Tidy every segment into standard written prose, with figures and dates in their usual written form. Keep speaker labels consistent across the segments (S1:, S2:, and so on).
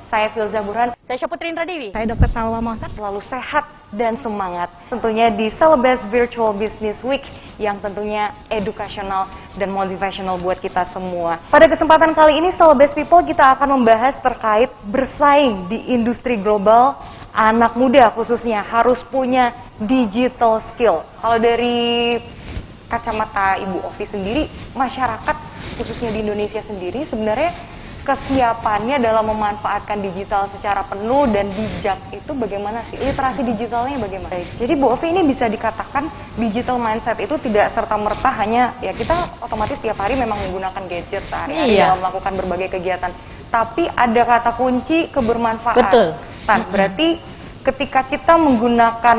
S1: Saya Filza Burhan.
S2: Saya Syaputri Indra Dewi.
S3: Saya Dr. Salwa Mohtar.
S1: Selalu sehat dan semangat. Tentunya di Celebes Virtual Business Week yang tentunya edukasional dan motivational buat kita semua. Pada kesempatan kali ini Celebes People kita akan membahas terkait bersaing di industri global. Anak muda khususnya harus punya digital skill. Kalau dari kacamata Ibu Ovi sendiri, masyarakat khususnya di Indonesia sendiri sebenarnya kesiapannya dalam memanfaatkan digital secara penuh dan bijak itu bagaimana sih? Literasi digitalnya bagaimana? Jadi Bu Ovi ini bisa dikatakan digital mindset itu tidak serta-merta hanya ya kita otomatis tiap hari memang menggunakan gadget sehari-hari dalam melakukan berbagai kegiatan. Tapi ada kata kunci kebermanfaatan.
S2: Betul.
S1: Berarti ketika kita menggunakan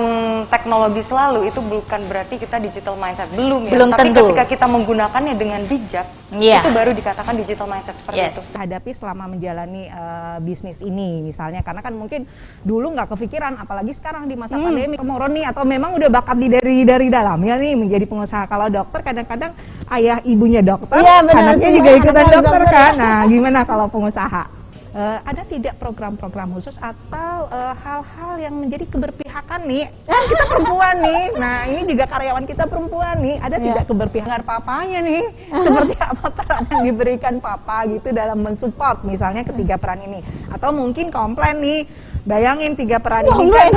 S1: teknologi selalu itu bukan berarti kita digital mindset, belum ya.
S2: Belum
S1: Tapi
S2: tentu.
S1: ketika kita menggunakannya dengan bijak, itu baru dikatakan digital mindset seperti itu.
S3: Hadapi selama menjalani bisnis ini misalnya, karena kan mungkin dulu nggak kepikiran, apalagi sekarang di masa pandemi, Moron nih atau memang udah bakat dari dalamnya nih menjadi pengusaha. Kalau dokter kadang-kadang ayah ibunya dokter, anaknya juga ikutan dokter kan. Nah, gimana kalau pengusaha? Ada tidak program-program khusus atau hal-hal yang menjadi keberpihakan nih? Kita perempuan nih, nah ini juga karyawan kita perempuan nih, ada tidak keberpihakan papanya nih? Seperti apa peran yang diberikan papa gitu dalam mensupport misalnya ketiga peran ini? Atau mungkin komplain nih, bayangin tiga peran ini kan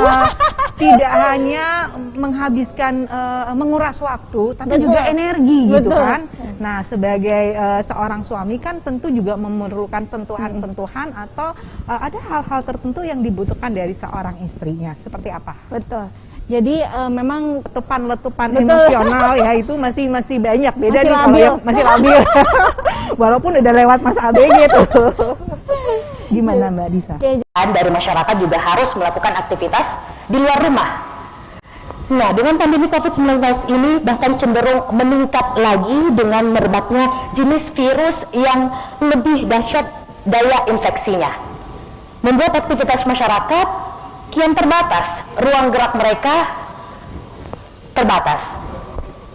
S3: tidak hanya menghabiskan, menguras waktu, tapi juga energi gitu kan? Nah sebagai seorang suami kan tentu juga memerlukan sentuhan-sentuhan atau ada hal-hal tertentu yang dibutuhkan dari seorang istrinya, seperti apa?
S4: Betul. Jadi memang
S3: Letupan emosional ya itu masih banyak, beda
S4: masih
S3: nih kalau
S4: labil.
S3: yang masih labil. Walaupun udah lewat masa ABG tuh. Gimana Mbak Disa?
S2: Dari masyarakat juga harus melakukan aktivitas di luar rumah. Nah, dengan pandemi COVID-19 ini bahkan cenderung meningkat lagi dengan merebaknya jenis virus yang lebih dahsyat daya infeksinya. Membuat aktivitas masyarakat kian terbatas, ruang gerak mereka terbatas.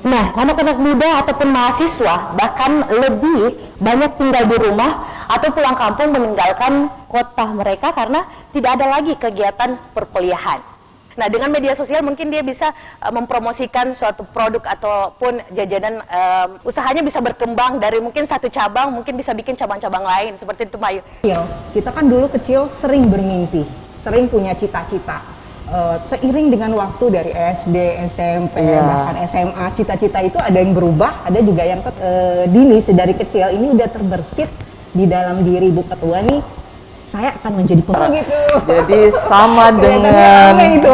S2: Nah, anak-anak muda ataupun mahasiswa bahkan lebih banyak tinggal di rumah atau pulang kampung meninggalkan kota mereka karena tidak ada lagi kegiatan perkuliahan. Nah, dengan media sosial mungkin dia bisa mempromosikan suatu produk ataupun jajanan, usahanya bisa berkembang dari mungkin satu cabang, mungkin bisa bikin cabang-cabang lain, seperti itu Mbak Ayu.
S3: Kita kan dulu kecil sering bermimpi, sering punya cita-cita. Seiring dengan waktu dari SD, SMP, bahkan SMA, cita-cita itu ada yang berubah, ada juga yang dini, sedari kecil ini udah terbersit di dalam diri Bu Ketua nih, saya akan menjadi pengusaha gitu.
S5: Jadi sama dengan
S3: itu.